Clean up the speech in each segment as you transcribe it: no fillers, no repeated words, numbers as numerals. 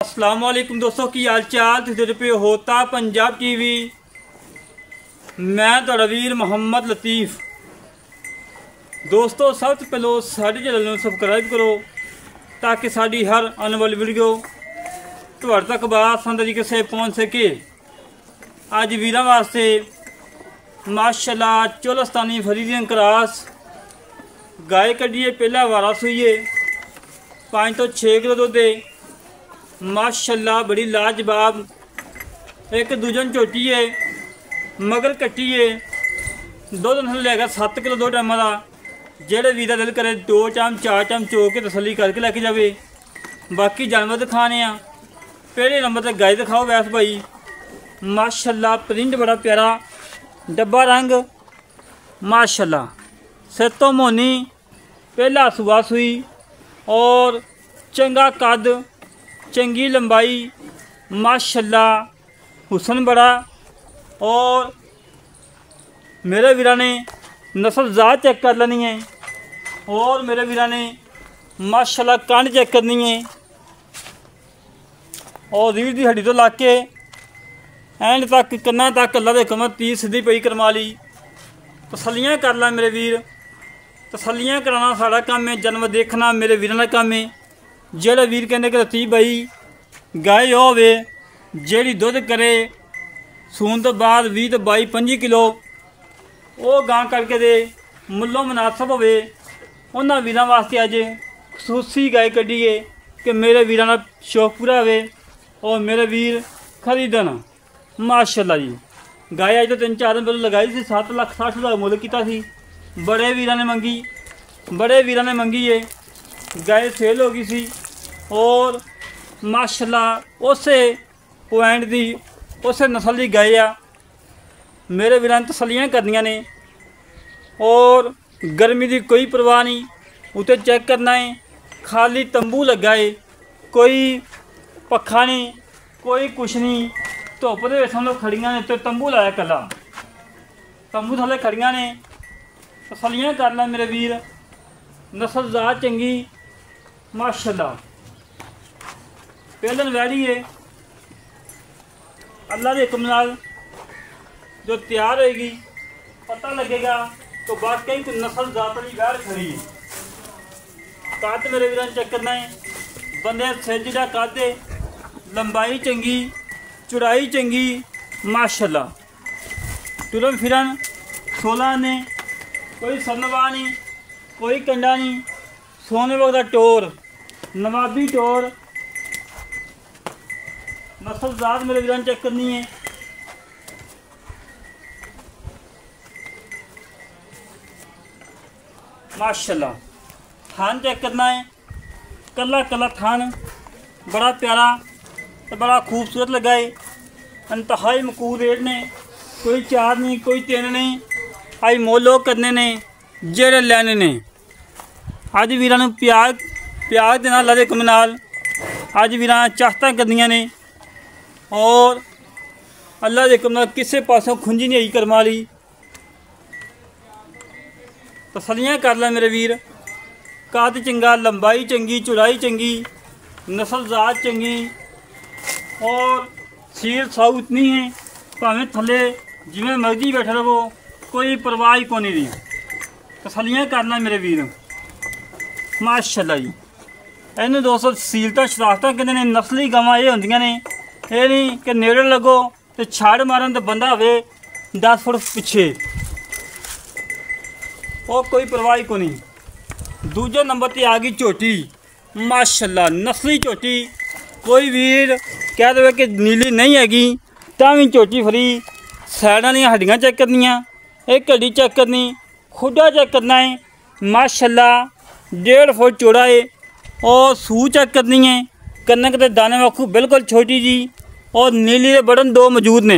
अस्सलाम वालेकुम दोस्तों की हाल चाल तुझे पे होता पंजाब टीवी। मैं तो वीर मोहम्मद लतीफ़। दोस्तों सब तो पहले साढ़े चैनल में सबसक्राइब करो ताकि साड़ी हर आने वाली वीडियो तुहाड़े तक आसान तरीके से पहुँच सके। अज वीर वास्ते माशाल्लाह चोलस्तानी फरीदियन क्रॉस गाय कढ़िए पहला वारा सूईए 5 तो 6 किलो दुध है माशाल्लाह बड़ी लाजवाब। एक दूजन झोटी है मगर कट्टी है दुध नस्ल लेगा 7 किलो 2 टाइम का। जेड़े वीर दिल करे 2 टाइम 4 टाइम चो के तसली करके लैके जाए। बाकी जानवर दिखाने आ। पहले नंबर तक गाय दिखाओ वैस भाई माशाल्लाह प्रिंट बड़ा प्यारा डब्बा रंग माशाल्लाह सिर तो मोनी पहला सुबह सुई और चंगा कद चंगी लंबाई माशाल्लाह हुसन बड़ा। और मेरे वीरा ने नस्ल ज़ात चेक कर लेनी है और मेरे वीरा ने माशाल्लाह कंड चेक करनी है और रीढ़ की हड्डी तो ला के एंड तक कन्ना तक अल्लाह दे कमर 30 सीधी पई करवा ली। तसलियाँ कर ला मेरे वीर। तसलियाँ कराना साड़ा काम है। जन्म देखना मेरे वीर का काम है। जेड़े वीर कहने कि लतीफ़ भाई गाय होवे जेड़ी दुध करे सून तो बाद 20 तो 22 25 किलो वो गां करके दे मुल्लों मुनासब होवे उन्होंने वीरों वास्ते अज खसूसी गाय कढ़ी है कि मेरे वीरों का शौक पूरा हो और मेरे वीर खरीदन। माशाल्लाह जी गाय अज तो 3-4 दिन पहले लगाई थी 7,60,000 मुल किया सी। बड़े वीरों ने मंगी है गाय सेल हो गई सी और माशाल्लाह उस पॉइंट दी उस नस्ल की गाय आ। मेरे वीरां ने तसलियाँ करनियां ने और गर्मी की कोई परवाह नहीं। उते चेक करना है खाली तंबू लगा है कोई पखा नहीं कोई कुछ नहीं। धुप दे समझो खड़ियां ने तो तंबू लाया कला तंबू थले खड़ियां ने। तसलियाँ कर ला मेरे वीर। नस्ल ज़ात चंगी माशाल्लाह पहलन वैड़ी है अल्लाह के हुक्म नाल जो तैयार होएगी पता लगेगा तो वाकई कोई नस्ल ज़ात वाली वैड़ खड़ी है। कद मेरे वीर चेक करना है बंदे सिर जिहड़ा कद है लंबाई चंगी चौड़ाई चंगी माशाल्लाह। टुरन फिरन 16 ने कोई सरनवा नहीं कोई कंडा नहीं सोने वक्त का टोर नवाबी टोर। नस्ल ज़ात मेरे वीर चेक करनी है। माशाल्लाह थान चेक करना है कला कला थान बड़ा प्यारा तो बड़ा खूबसूरत लगा है। इंतहाई मकूल रेट ने कोई 4 नहीं कोई 3 नहीं। आई मोलो करने ने जेड़े लैने ने अज वीरां नूं प्याग देना अल्लाह दे हुक्म नाल। अज वीरां चाहतां करदियां ने और अल्लाह दे हुक्म नाल किसी पासों खुंजी नहीं आई करम वाली। तसलियाँ कर ला मेरे वीर। कद चंगा लंबाई चंगी चौड़ाई चंगी नस्ल ज़ात चंगी और सील साऊ इतनी है भावें थले जिमें मर्जी बैठे रहो कोई परवाह ही कोनी दी। तसलियाँ करना मेरे वीर माशाल्लाह जी। इन्हें दोस्तों सीलता शराखत कहते हैं। नस्ली गवां ये होंदियां ने ये नहीं कि नेड़े लगो तो छड़ मारन तो बंदा हो 10 फुट पिछे वो कोई परवाह ही को नहीं। दूजे नंबर पर आ गई झोटी माशाल्लाह नस्ली झोटी। कोई वीर कह दे कि नीली नहीं हैगी तो भी झोटी फ्री। सैडां दी हड्डियां चेक करनियां एक हड्डी चेक करनी खुडा चेक करना है माशाल्लाह 1.5 फुट चौड़ा है और सूह चेक करनी है। कनक के दाने वाकू बिल्कुल छोटी जी और नीली के बटन 2 मौजूद ने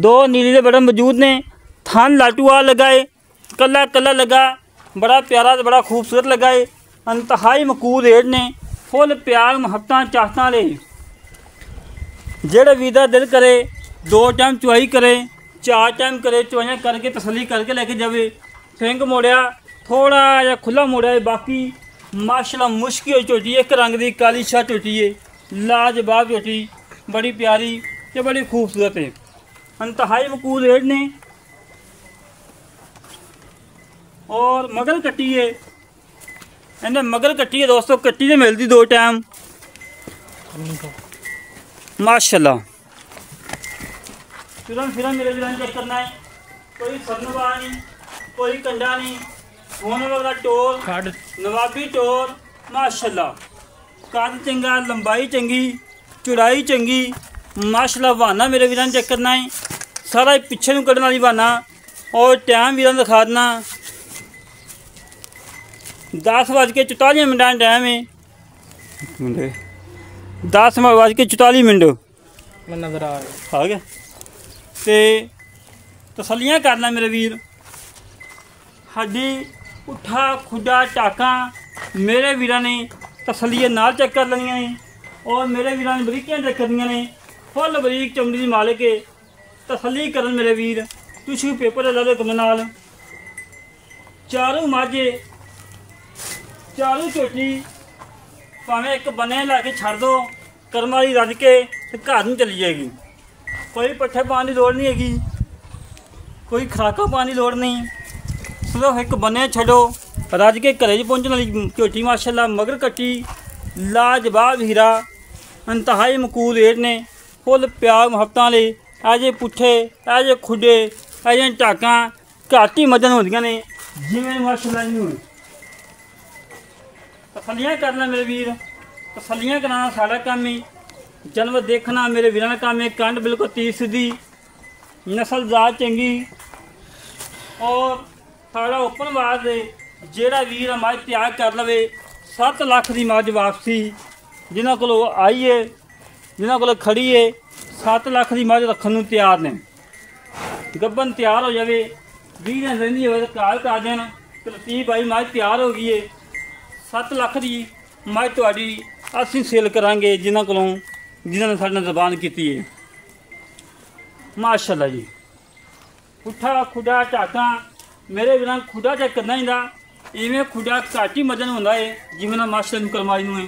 2 नीली के बटन मौजूद ने। थान लाटूआ लगा है कला कला लगा बड़ा प्यारा तो बड़ा खूबसूरत लगा है। इंतहाई मकूल रेट ने फुल प्यार मुहब्बत चाहता ले। जेड़े वीर दिल करे 2 टाइम चुआई करे 4 टाइम करे चुआइयाँ करके तसली करके लेके जाए। सिंग मोड़िया थोड़ा या खुला मोड़िया बाकी माशाल्लाह मुश्किल झोटी एक रंग की काली शाह झोटी है लाजवाब झोटी, बड़ी प्यारी ते बड़ी खूबसूरत है। इंतहाई मकबूल रेट ने और मगर कट्टी है, इन्हें मगर कट्टी है दोस्तों। कट्टी तो मिलती 2 टाइम माशाल्लाह। फिर मेरे भी चेक करना है, कोई सरनवा नहीं, कोई कंडा नहीं, होने वाला टोर नवाबी टोर माशाल्लाह। कद चंगा, लंबाई चंगी, चौड़ाई चंगी माशाल्लाह। बहाना मेरे वीर चेक करना है, सारा पिछे नूं कढ़न वाली बहाना। और टाइम वीर दिखा देना, 10:44 टाइम है, 10:44 नजर आ गया। तो तसलियाँ करना मेरे वीर, हड्डी पुट्ठा खुडा टाका मेरे वीर ने तसलियाँ नाल चेक कर लेनिया ने। और मेरे वीर ने बरीकियां चेक करनिया ने, फुल बरीक चमड़ी की मालिक है। तसली करन मेरे वीर, टिशू पेपर ला दे नाल। चारों माझे चारों झोटी भावें एक बने ला के छड़ दो, कर्म वाली रज के घर में चली जाएगी। कोई पट्ठे पाने की लोड़ नहीं हैगी, कोई खुराका पाने की लोड़ नहीं, सिर्फ एक बने छड़ो रज के घरे पहुँचने वाली झोटी माशाल्लाह। मगर कट्टी लाजवाब हीरा, इंतहाई मकबूल रेट ने, फुल प्यार मुहब्बत वाले। ऐजे पुट्ठे ऐजे खुडे ऐजे टाका घट ही मदन होंदियां ने जिवें माशाल्लाह नहीं होनी। तसलियाँ करना मेरे वीर, तसलियाँ कराना साड़ा काम है, जानवर देखना मेरे वीर का काम है। कंड बिल्कुल 30 दी, नस्लदार चंगी और साड़ा ओपन वाद है। जेड़ा वीर मझ तैयार कर लवे 7 लाख की मझ वापसी जिन्हों को आई है, जिन्हों को खड़ी है 7 लाख की मझ रखने को तैयार ने। गब्बन तैयार हो जाए, 20 दिन रही हो तो कॉल कर देना कि लतीफ भाई मझ तैयार हो गई है, 7 लाख की मझ तुहाडी असीं सेल करांगे जिन्हों को जिन्होंने साडे नाल ज़बान की है माशाल्लाह जी। पुट्ठा खुडा टाका मेरे बिना खुडा चेक करना ही इवें खुडा घट ही मदन होंदा है जिवें ना माशाल्लाह करमाई नूं है।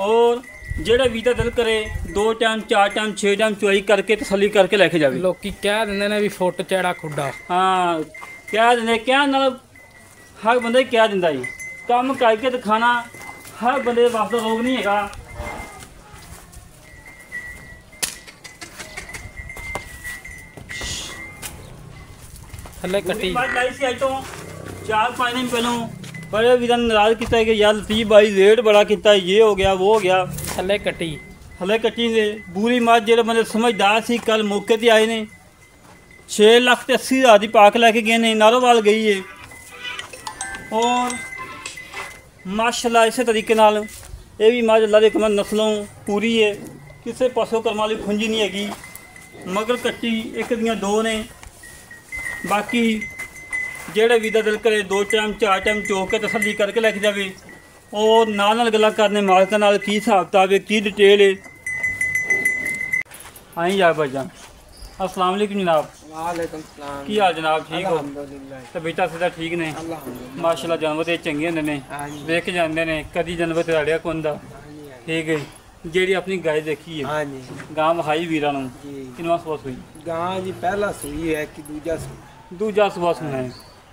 और जेड़ा भी दिल करे 2 टाइम 4 टाइम 6 टाइम चुआई करके तसली करके लैके जावे। लोग कह देंगे ने भी फुट चैड़ा खुडा, हाँ कह देंगे, कह नाल हर बंदा कह दिंदा जी। काम करके दिखाना हर बंदे वास्ते रोग नहीं है। थले कट्टी लाई सी अज तो 4-5 दिन पहलों बड़े वीर नाराज किया कि यार लतीफ भाई रेट बड़ा किया, ये हो गया वो हो गया। थले कट्टी से बुरी मझ जो बंदे समझदार सी कल मौके पर आए ने 6,80,000 की पाक लैके गए ने, नारोवाल गई है। और माशाल्लाह इस तरीके नाल ये भी मझ अल्लाह दे हुक्म नस्लों पूरी है, किसी पासों कर्म वाली खुंजी नहीं हैगी। मगर कट्टी एक दियां 2 ने, बाकी जेड़े भी दिल करे 2 टाइम 4 टाइम चो के तसली करके लैके जाए। और नाल गल्लां करने मालकां नाल की हिसाब किताब है, की डिटेल है। आई जा भाईजान, अस्सलाम वालेकुम जनाब। वालेकुम सलाम। की हाल जनाब, ठीक हो? अल्हम्दुलिल्लाह। तबीयतां सीधा ठीक ने अल्हम्दुलिल्लाह माशाल्लाह। जानवर तो चंगे होंदे ने, वेख के जांदे ने, कदी जानवर ते अड़िया कोई हुंदा। ठीक है, जेड़ी अपनी गाय देखी है हां जी, गां वहाई वीरां नूं जी। किनवा सुबह सुई? गां जी पहला सूई है कि दूजा सूई? दूजा सुबह सुना है।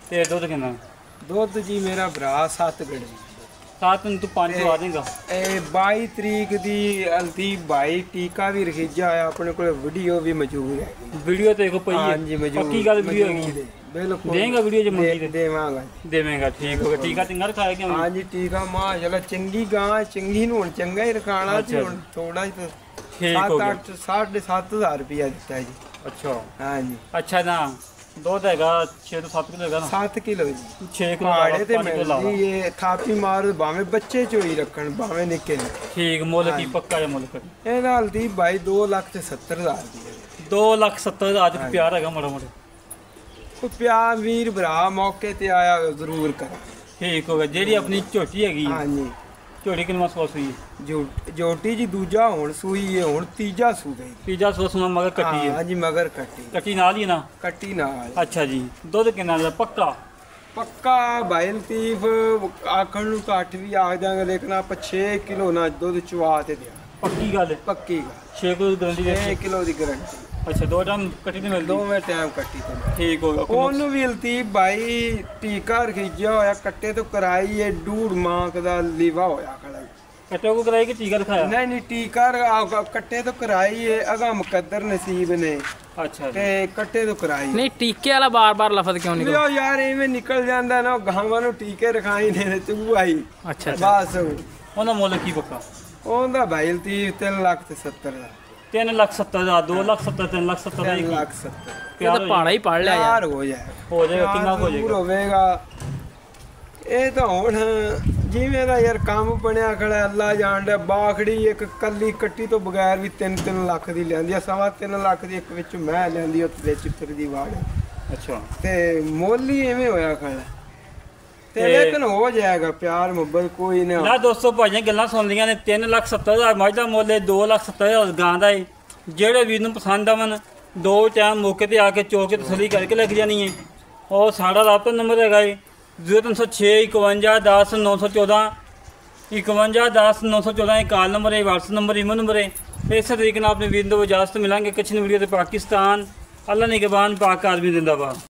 ते दुध किन्ना? दुध जी मेरा भरा 7 गड़ 7 तू 5 दवा देगा। 22 तरीक दी हल्दी भाई टीका भी रखीजा है अपने को, वीडियो भी मौजूद है। वीडियो तो देखो पई है, हां जी मौजूद, पक्की गल वीडियो है। बिल्कुल देंगा वीडियो जो मंगी देवांगा, देवेंगा। ठीक होगा, टीका तिंगा रखाया क्या? हां जी टीका माशाल्लाह चंगी गां चंगी नूं हुण चंगा ही रखाना अच्छा। जी, हुण थोड़ा ही तो ठीक हो गया। 7,500 रुपया दिता है जी। अच्छा हां जी, अच्छा ना दुध हैगा 6 तो 7 किलो हैगा ना? 7 किलो जी। 6 किलो पहाड़े ते 5 किलो लावा। मिलदी ये थापी मार भाਵੇਂ बच्चे चोई रखण भाਵੇਂ निक्के ने। ठीक मुल की पक्का है मुल कर? ਇਹ ਨਾਲ ਦੀ ਭਾਈ 2,70,000 ਦੀ 2,70,000 ਦਾ ਪਿਆਰ ਹੈਗਾ ਮਾੜਾ ਮਾੜਾ। ਕੋਈ ਪਿਆਰ ਵੀਰ ਭਰਾ ਮੌਕੇ ਤੇ ਆਇਆ ਜ਼ਰੂਰ ਕਰ। ਠੀਕ ਹੋ ਗਿਆ। ਜਿਹੜੀ ਆਪਣੀ ਝੋਟੀ ਹੈਗੀ ਹਾਂਜੀ ਝੋਟੀ ਕਿੰਨਾ ਸਵਾਸ ਹੋਈ? ਜੋਟੀ ਜੀ ਦੂਜਾ ਹੁਣ ਸੂਈ ਹੈ, ਹੁਣ ਤੀਜਾ ਸੂਈ। ਤੀਜਾ ਸਵਾਸ ਨੂੰ ਮਗਰ ਕੱਟੀ ਹੈ? ਹਾਂਜੀ ਮਗਰ ਕੱਟੀ, ਕੱਟੀ ਨਾਲ ਹੀ ਹੈ ਨਾ? ਕੱਟੀ ਨਾਲ। ਅੱਛਾ ਜੀ, ਦੁੱਧ ਕਿੰਨਾ ਦਾ ਪੱਕਾ? ਪੱਕਾ ਭਾਈ ਲਤੀਫ ਆਖਣ ਨੂੰ ਘੱਟ ਵੀ ਆਖ ਦਾਂਗੇ, ਲੇਕਿਨ ਆਪਾਂ 6 ਕਿਲੋ ਨਾ ਦੁੱਧ ਚਵਾ ਤੇ ਦਿਆਂ। ਪੱਕੀ ਗੱਲ ਪੱਕੀ 6 ਕਿਲੋ ਦੀ ਗਰੰਟੀ 6 ਕਿਲੋ ਦੀ ਗਰੰਟੀ। ਅੱਛਾ 2 ਟਾਈਮ ਕੱਟੀ ਨਹੀਂ ਮਿਲਦੀ? ਦੋਵੇਂ ਟਾਈਮ ਕੱਟੀ ਤੇ ਠੀਕ ਹੋ ਗਿਆ। ਉਹਨੂੰ ਵੀ ਲਤੀਫ ਬਾਈ ਟੀਕਾ ਰਖੀਜਿਆ ਹੋਇਆ ਕੱਟੇ ਤੋਂ ਕਰਾਈ ਏ ਡੂੜ ਮਾਂਕ ਦਾ ਲੀਵਾ ਹੋਇਆ ਖੜਾ। ਕੱਟੇ ਕੋ ਕਰਾਈ ਕਿ ਟੀਕਾ ਦਿਖਾਇਆ? ਨਹੀਂ ਨਹੀਂ ਟੀਕਾ ਕੱਟੇ ਤੋਂ ਕਰਾਈ ਏ ਅਗਾ ਮੁਕੱਦਰ ਨਸੀਬ ਨੇ। ਅੱਛਾ ਤੇ ਕੱਟੇ ਤੋਂ ਕਰਾਈ ਨਹੀਂ ਟੀਕੇ ਵਾਲਾ ਬਾਰ-ਬਾਰ ਲਫ਼ਜ਼ ਕਿਉਂ ਨਿਕਲ? ਲਿਓ ਯਾਰ ਐਵੇਂ ਨਿਕਲ ਜਾਂਦਾ ਨਾ ਗਾਵਾਂ ਨੂੰ ਟੀਕੇ ਰਖਾਈ ਨੇ ਤੂੰ ਆਈ। ਅੱਛਾ ਬਸ ਉਹਦਾ ਮੁੱਲ ਕੀ ਪੱਕਾ? ਉਹਦਾ ਭਾਈ ਲਤੀਫ 3,70,000 ਦਾ। 3,70,000 2,70,000 3,70,000 ਦਾ 3,70,000 ਇਹ ਤਾਂ ਪਹਾੜਾ ਹੀ ਪੜ ਲਿਆ ਯਾਰ। ਹੋ ਜਾਏਗਾ ਹੋ ਜਾਏਗਾ। ਕਿੰਨਾ ਹੋ ਜ਼ਰੂਰ ਜਾਏਗਾ? ਹੋਵੇਗਾ। ਇਹ ਤਾਂ ਹੁਣ ਜਿਵੇਂ ਦਾ ਯਾਰ ਕੰਮ ਬਣਿਆ ਖੜਾ ਅੱਲਾ ਜਾਣਦਾ। ਬਾਖੜੀ ਇੱਕ ਕੱਲੀ ਕੱਟੀ ਤੋਂ ਬਗੈਰ ਵੀ 3-3 ਲੱਖ ਦੀ ਲੈਂਦੀ ਆ। 3.5 ਲੱਖ ਦੀ ਇੱਕ ਵਿੱਚ ਮੈਂ ਲੈਂਦੀ ਉਹ ਵਿੱਚ ਫਿਰਦੀ ਵਾੜ। ਅੱਛਾ ਤੇ ਮੁੱਲ ਹੀ ਐਵੇਂ ਹੋਇਆ ਖੜਾ ਤੇ ਤੇ ਲੇਕਿਨ ਹੋ ਜਾਏਗਾ ਪਿਆਰ ਮੁਹੱਬਤ ਕੋਈ ਨਾ। ਨਾ ਦੋਸਤੋ ਭਾਈਆਂ ਗੱਲਾਂ ਸੁਣ ਲਈਆਂ ਨੇ। 3,70,000 ਮੱਝ ਦਾ ਮੁੱਲ ਹੈ, 2,70,000 ਗਾਂ ਦਾ ਹੈ। ਜਿਹੜੇ ਵੀਰ ਨੂੰ ਪਸੰਦ ਆਵਣ 2 ਟਾਈਮ ਮੌਕੇ ਤੇ ਆ ਕੇ ਚੋਕ ਕੇ ਤਸੱਲੀ ਕਰਕੇ ਲੱਗ ਜਾਣੀ ਹੈ। ਉਹ ਸਾਡਾ ਰਾਬਤਾ ਨੰਬਰ ਹੈਗਾ ਹੈ 0306 51 10 914 51 10 914। ਇਹ ਕਾਲ ਨੰਬਰ ਹੈ, WhatsApp ਨੰਬਰ, ਈਮੋ ਨੰਬਰ ਹੈ। ਇਸੇ ਤਰੀਕੇ ਨਾਲ ਆਪਣੇ ਵੀਰ ਨੂੰ ਇਜਾਜ਼ਤ ਮਿਲਾਂਗੇ। ਕਿਛਨ ਵੀਡੀਓ ਤੇ ਪਾਕਿਸਤਾਨ। ਅੱਲਾ ਨਿਗਹਬਾਨ, ਪਾਕ ਆਦਮੀ ਜ਼ਿੰਦਾਬਾਦ।